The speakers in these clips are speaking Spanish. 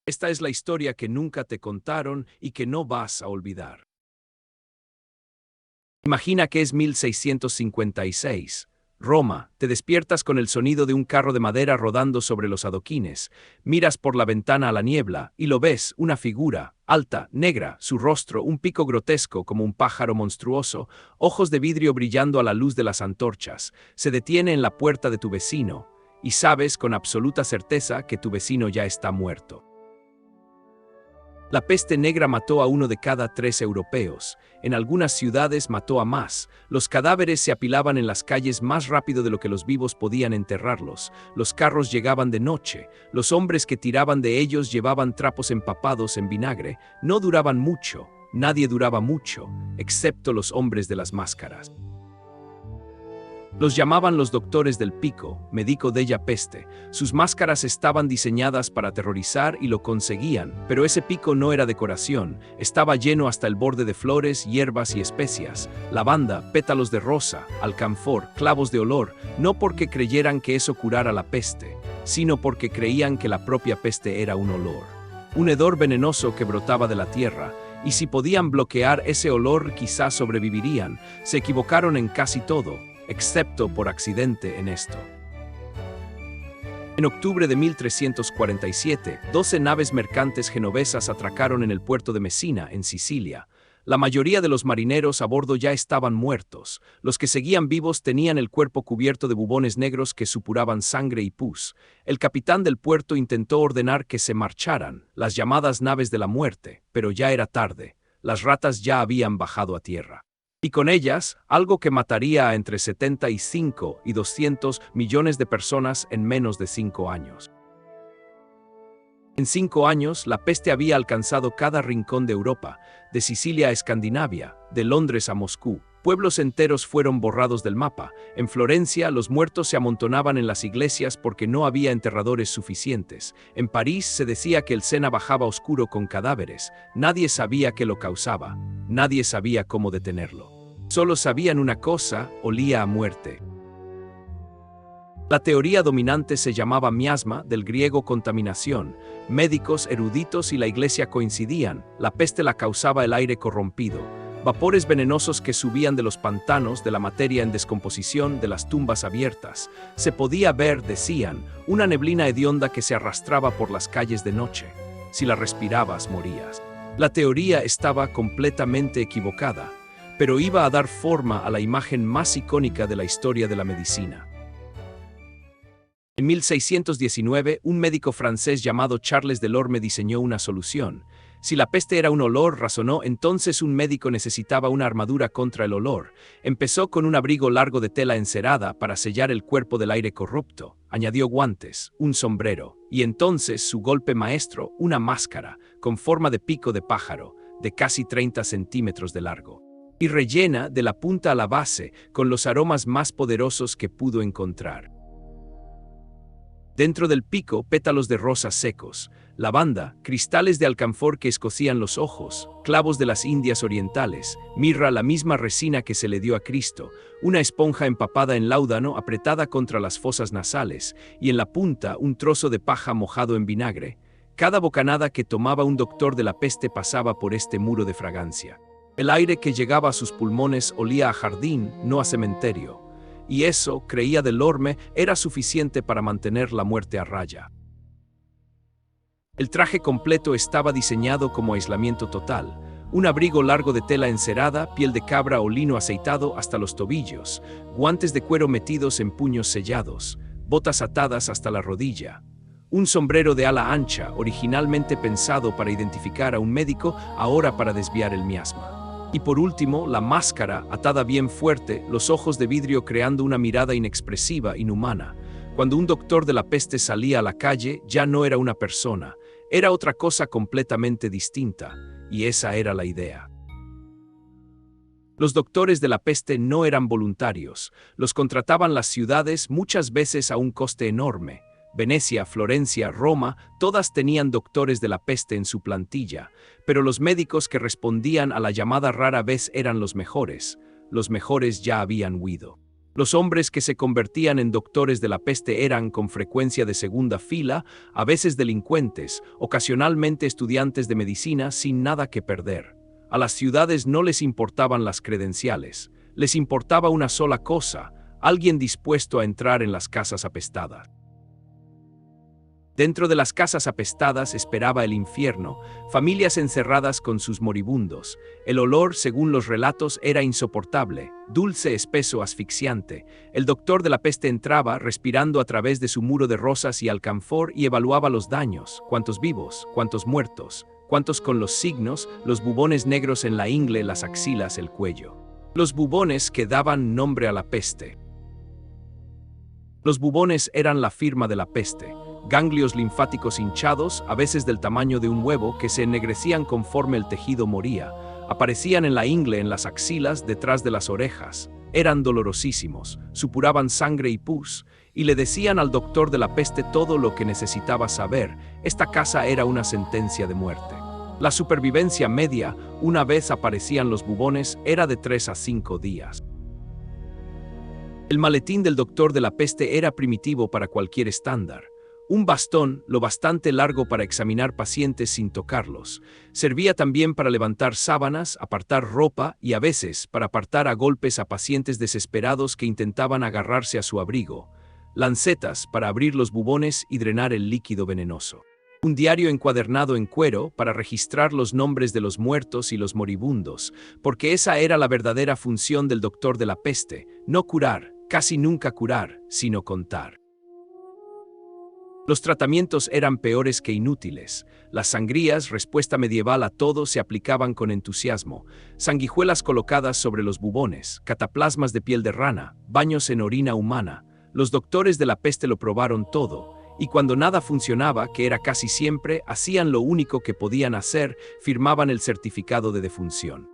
Esta es la historia que nunca te contaron y que no vas a olvidar. Imagina que es 1656. Roma, te despiertas con el sonido de un carro de madera rodando sobre los adoquines, miras por la ventana a la niebla y lo ves, una figura, alta, negra, su rostro, un pico grotesco como un pájaro monstruoso, ojos de vidrio brillando a la luz de las antorchas, se detiene en la puerta de tu vecino, y sabes con absoluta certeza que tu vecino ya está muerto. La peste negra mató a 1 de cada 3 europeos. En algunas ciudades mató a más. Los cadáveres se apilaban en las calles más rápido de lo que los vivos podían enterrarlos. Los carros llegaban de noche. Los hombres que tiraban de ellos llevaban trapos empapados en vinagre. No duraban mucho. Nadie duraba mucho, excepto los hombres de las máscaras. Los llamaban los doctores del pico, médico della peste. Sus máscaras estaban diseñadas para aterrorizar y lo conseguían, pero ese pico no era decoración, estaba lleno hasta el borde de flores, hierbas y especias, lavanda, pétalos de rosa, alcanfor, clavos de olor, no porque creyeran que eso curara la peste, sino porque creían que la propia peste era un olor. Un hedor venenoso que brotaba de la tierra, y si podían bloquear ese olor quizás sobrevivirían. Se equivocaron en casi todo, excepto por accidente en esto. En octubre de 1347, 12 naves mercantes genovesas atracaron en el puerto de Messina, en Sicilia. La mayoría de los marineros a bordo ya estaban muertos. Los que seguían vivos tenían el cuerpo cubierto de bubones negros que supuraban sangre y pus. El capitán del puerto intentó ordenar que se marcharan, las llamadas naves de la muerte, pero ya era tarde. Las ratas ya habían bajado a tierra. Y con ellas, algo que mataría a entre 75 y 200 millones de personas en menos de 5 años. En 5 años, la peste había alcanzado cada rincón de Europa, de Sicilia a Escandinavia, de Londres a Moscú. Pueblos enteros fueron borrados del mapa. En Florencia, los muertos se amontonaban en las iglesias porque no había enterradores suficientes. En París se decía que el Sena bajaba oscuro con cadáveres. Nadie sabía qué lo causaba. Nadie sabía cómo detenerlo. Solo sabían una cosa: olía a muerte. La teoría dominante se llamaba miasma, del griego contaminación. Médicos, eruditos y la iglesia coincidían. La peste la causaba el aire corrompido. Vapores venenosos que subían de los pantanos, de la materia en descomposición, de las tumbas abiertas. Se podía ver, decían, una neblina hedionda que se arrastraba por las calles de noche. Si la respirabas, morías. La teoría estaba completamente equivocada, pero iba a dar forma a la imagen más icónica de la historia de la medicina. En 1619, un médico francés llamado Charles Delorme diseñó una solución. Si la peste era un olor, razonó, entonces un médico necesitaba una armadura contra el olor. Empezó con un abrigo largo de tela encerada para sellar el cuerpo del aire corrupto. Añadió guantes, un sombrero, y entonces su golpe maestro, una máscara, con forma de pico de pájaro, de casi 30 centímetros de largo, y rellena de la punta a la base con los aromas más poderosos que pudo encontrar. Dentro del pico, pétalos de rosas secos, lavanda, cristales de alcanfor que escocían los ojos, clavos de las Indias orientales, mirra, la misma resina que se le dio a Cristo, una esponja empapada en láudano apretada contra las fosas nasales, y en la punta un trozo de paja mojado en vinagre. Cada bocanada que tomaba un doctor de la peste pasaba por este muro de fragancia. El aire que llegaba a sus pulmones olía a jardín, no a cementerio. Y eso, creía Delorme, era suficiente para mantener la muerte a raya. El traje completo estaba diseñado como aislamiento total. Un abrigo largo de tela encerada, piel de cabra o lino aceitado hasta los tobillos, guantes de cuero metidos en puños sellados, botas atadas hasta la rodilla. Un sombrero de ala ancha, originalmente pensado para identificar a un médico, ahora para desviar el miasma. Y por último, la máscara, atada bien fuerte, los ojos de vidrio creando una mirada inexpresiva, inhumana. Cuando un doctor de la peste salía a la calle, ya no era una persona, era otra cosa completamente distinta, y esa era la idea. Los doctores de la peste no eran voluntarios, los contrataban las ciudades, muchas veces a un coste enorme. Venecia, Florencia, Roma, todas tenían doctores de la peste en su plantilla, pero los médicos que respondían a la llamada rara vez eran los mejores ya habían huido. Los hombres que se convertían en doctores de la peste eran, con frecuencia, de segunda fila, a veces delincuentes, ocasionalmente estudiantes de medicina sin nada que perder. A las ciudades no les importaban las credenciales, les importaba una sola cosa: alguien dispuesto a entrar en las casas apestadas. Dentro de las casas apestadas esperaba el infierno, familias encerradas con sus moribundos. El olor, según los relatos, era insoportable, dulce, espeso, asfixiante. El doctor de la peste entraba, respirando a través de su muro de rosas y alcanfor, y evaluaba los daños: cuántos vivos, cuántos muertos, cuántos con los signos, los bubones negros en la ingle, las axilas, el cuello. Los bubones que daban nombre a la peste. Los bubones eran la firma de la peste. Ganglios linfáticos hinchados, a veces del tamaño de un huevo, que se ennegrecían conforme el tejido moría. Aparecían en la ingle, en las axilas, detrás de las orejas. Eran dolorosísimos, supuraban sangre y pus, y le decían al doctor de la peste todo lo que necesitaba saber. Esta casa era una sentencia de muerte. La supervivencia media, una vez aparecían los bubones, era de 3 a 5 días. El maletín del doctor de la peste era primitivo para cualquier estándar. Un bastón, lo bastante largo para examinar pacientes sin tocarlos. Servía también para levantar sábanas, apartar ropa y a veces para apartar a golpes a pacientes desesperados que intentaban agarrarse a su abrigo. Lancetas para abrir los bubones y drenar el líquido venenoso. Un diario encuadernado en cuero para registrar los nombres de los muertos y los moribundos, porque esa era la verdadera función del doctor de la peste: no curar, casi nunca curar, sino contar. Los tratamientos eran peores que inútiles. Las sangrías, respuesta medieval a todo, se aplicaban con entusiasmo. Sanguijuelas colocadas sobre los bubones, cataplasmas de piel de rana, baños en orina humana. Los doctores de la peste lo probaron todo, y cuando nada funcionaba, que era casi siempre, hacían lo único que podían hacer: firmaban el certificado de defunción.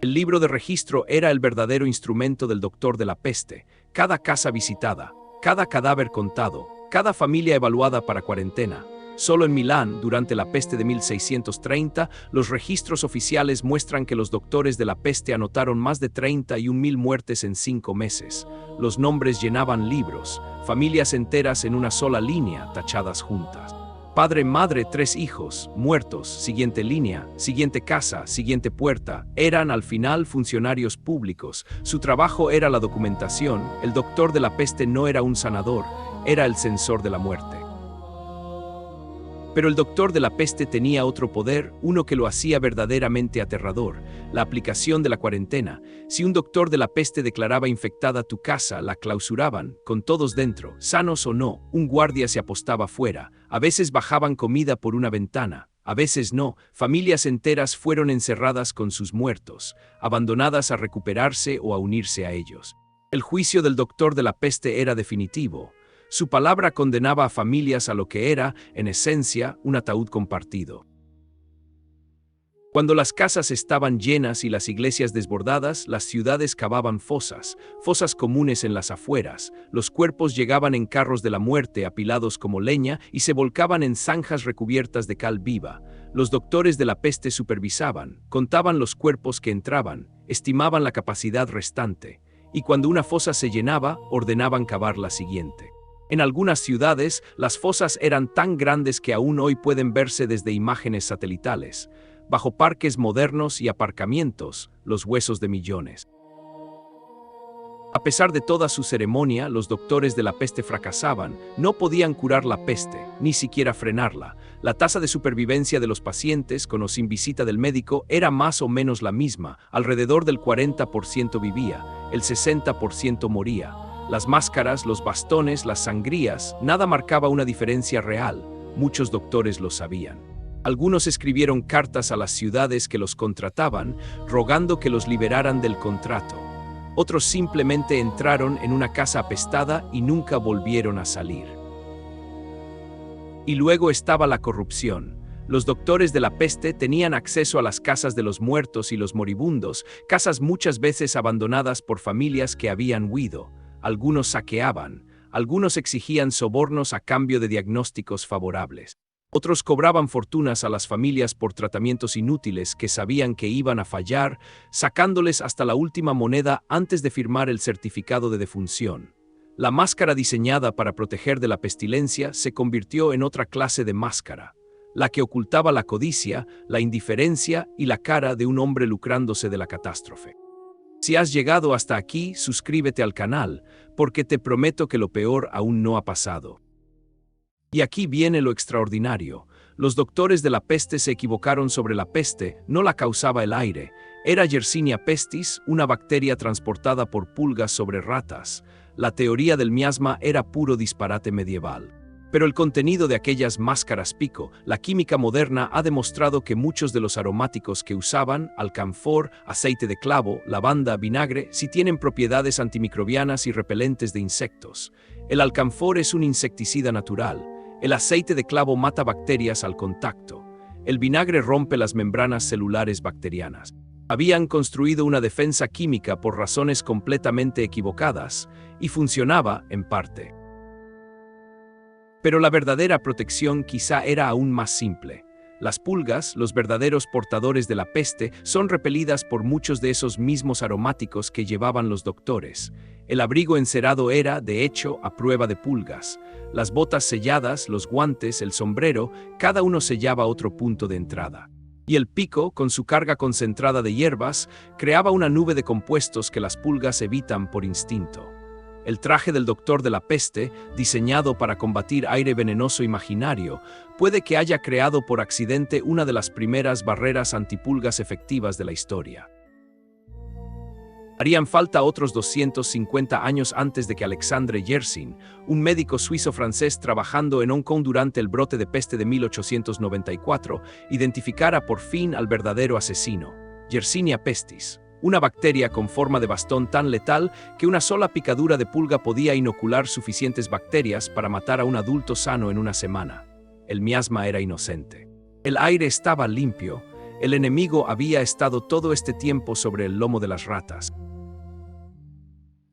El libro de registro era el verdadero instrumento del doctor de la peste. Cada casa visitada, cada cadáver contado, cada familia evaluada para cuarentena. Solo en Milán, durante la peste de 1630, los registros oficiales muestran que los doctores de la peste anotaron más de 31.000 muertes en 5 meses. Los nombres llenaban libros, familias enteras en una sola línea, tachadas juntas. Padre, madre, 3 hijos, muertos, siguiente línea, siguiente casa, siguiente puerta. Eran al final funcionarios públicos. Su trabajo era la documentación. El doctor de la peste no era un sanador, era el censor de la muerte. Pero el doctor de la peste tenía otro poder, uno que lo hacía verdaderamente aterrador: la aplicación de la cuarentena. Si un doctor de la peste declaraba infectada tu casa, la clausuraban, con todos dentro, sanos o no. Un guardia se apostaba fuera. A veces bajaban comida por una ventana, a veces no. Familias enteras fueron encerradas con sus muertos, abandonadas a recuperarse o a unirse a ellos. El juicio del doctor de la peste era definitivo. Su palabra condenaba a familias a lo que era, en esencia, un ataúd compartido. Cuando las casas estaban llenas y las iglesias desbordadas, las ciudades cavaban fosas comunes en las afueras. Los cuerpos llegaban en carros de la muerte apilados como leña y se volcaban en zanjas recubiertas de cal viva. Los doctores de la peste supervisaban, contaban los cuerpos que entraban, estimaban la capacidad restante, y cuando una fosa se llenaba, ordenaban cavar la siguiente. En algunas ciudades, las fosas eran tan grandes que aún hoy pueden verse desde imágenes satelitales. Bajo parques modernos y aparcamientos, los huesos de millones. A pesar de toda su ceremonia, los doctores de la peste fracasaban. No podían curar la peste, ni siquiera frenarla. La tasa de supervivencia de los pacientes, con o sin visita del médico, era más o menos la misma. Alrededor del 40% vivía, el 60% moría. Las máscaras, los bastones, las sangrías, nada marcaba una diferencia real. Muchos doctores lo sabían. Algunos escribieron cartas a las ciudades que los contrataban, rogando que los liberaran del contrato. Otros simplemente entraron en una casa apestada y nunca volvieron a salir. Y luego estaba la corrupción. Los doctores de la peste tenían acceso a las casas de los muertos y los moribundos, casas muchas veces abandonadas por familias que habían huido. Algunos saqueaban, algunos exigían sobornos a cambio de diagnósticos favorables. Otros cobraban fortunas a las familias por tratamientos inútiles que sabían que iban a fallar, sacándoles hasta la última moneda antes de firmar el certificado de defunción. La máscara diseñada para proteger de la pestilencia se convirtió en otra clase de máscara, la que ocultaba la codicia, la indiferencia y la cara de un hombre lucrándose de la catástrofe. Si has llegado hasta aquí, suscríbete al canal, porque te prometo que lo peor aún no ha pasado. Y aquí viene lo extraordinario. Los doctores de la peste se equivocaron sobre la peste, no la causaba el aire. Era Yersinia pestis, una bacteria transportada por pulgas sobre ratas. La teoría del miasma era puro disparate medieval. Pero el contenido de aquellas máscaras pico, la química moderna ha demostrado que muchos de los aromáticos que usaban, alcanfor, aceite de clavo, lavanda, vinagre, sí tienen propiedades antimicrobianas y repelentes de insectos. El alcanfor es un insecticida natural. El aceite de clavo mata bacterias al contacto. El vinagre rompe las membranas celulares bacterianas. Habían construido una defensa química por razones completamente equivocadas, y funcionaba en parte. Pero la verdadera protección quizá era aún más simple. Las pulgas, los verdaderos portadores de la peste, son repelidas por muchos de esos mismos aromáticos que llevaban los doctores. El abrigo encerado era, de hecho, a prueba de pulgas. Las botas selladas, los guantes, el sombrero, cada uno sellaba otro punto de entrada. Y el pico, con su carga concentrada de hierbas, creaba una nube de compuestos que las pulgas evitan por instinto. El traje del doctor de la peste, diseñado para combatir aire venenoso imaginario, puede que haya creado por accidente una de las primeras barreras antipulgas efectivas de la historia. Harían falta otros 250 años antes de que Alexandre Yersin, un médico suizo-francés trabajando en Hong Kong durante el brote de peste de 1894, identificara por fin al verdadero asesino, Yersinia pestis. Una bacteria con forma de bastón tan letal que una sola picadura de pulga podía inocular suficientes bacterias para matar a un adulto sano en una semana. El miasma era inocente. El aire estaba limpio. El enemigo había estado todo este tiempo sobre el lomo de las ratas.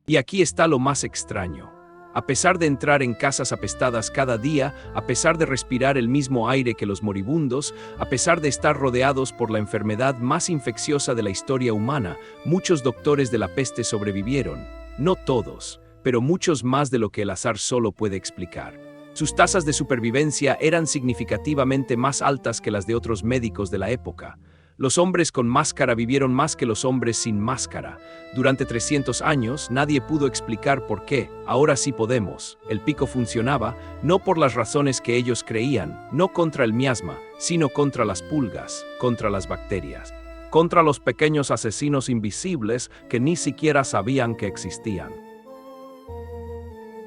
Y aquí está lo más extraño. A pesar de entrar en casas apestadas cada día, a pesar de respirar el mismo aire que los moribundos, a pesar de estar rodeados por la enfermedad más infecciosa de la historia humana, muchos doctores de la peste sobrevivieron. No todos, pero muchos más de lo que el azar solo puede explicar. Sus tasas de supervivencia eran significativamente más altas que las de otros médicos de la época. Los hombres con máscara vivieron más que los hombres sin máscara. Durante 300 años nadie pudo explicar por qué. Ahora sí podemos. El pico funcionaba, no por las razones que ellos creían, no contra el miasma, sino contra las pulgas, contra las bacterias, contra los pequeños asesinos invisibles que ni siquiera sabían que existían.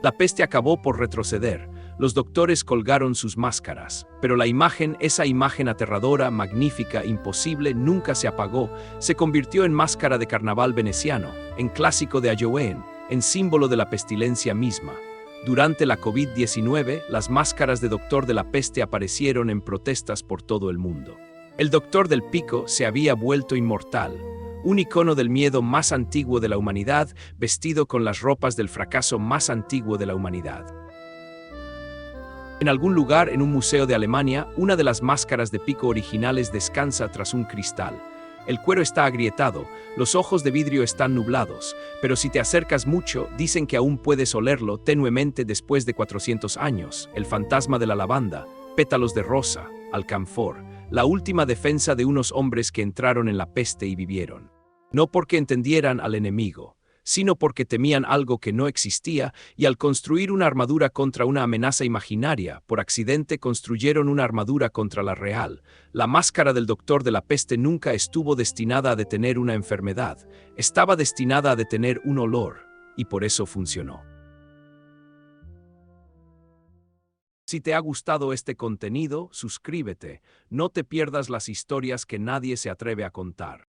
La peste acabó por retroceder. Los doctores colgaron sus máscaras, pero la imagen, esa imagen aterradora, magnífica, imposible, nunca se apagó, se convirtió en máscara de carnaval veneciano, en clásico de Halloween, en símbolo de la pestilencia misma. Durante la COVID-19, las máscaras de doctor de la peste aparecieron en protestas por todo el mundo. El doctor del pico se había vuelto inmortal, un icono del miedo más antiguo de la humanidad, vestido con las ropas del fracaso más antiguo de la humanidad. En algún lugar en un museo de Alemania, una de las máscaras de pico originales descansa tras un cristal. El cuero está agrietado, los ojos de vidrio están nublados, pero si te acercas mucho, dicen que aún puedes olerlo tenuemente después de 400 años, el fantasma de la lavanda, pétalos de rosa, alcanfor, la última defensa de unos hombres que entraron en la peste y vivieron. No porque entendieran al enemigo, sino porque temían algo que no existía y al construir una armadura contra una amenaza imaginaria, por accidente construyeron una armadura contra la real. La máscara del doctor de la peste nunca estuvo destinada a detener una enfermedad, estaba destinada a detener un olor, y por eso funcionó. Si te ha gustado este contenido, suscríbete, no te pierdas las historias que nadie se atreve a contar.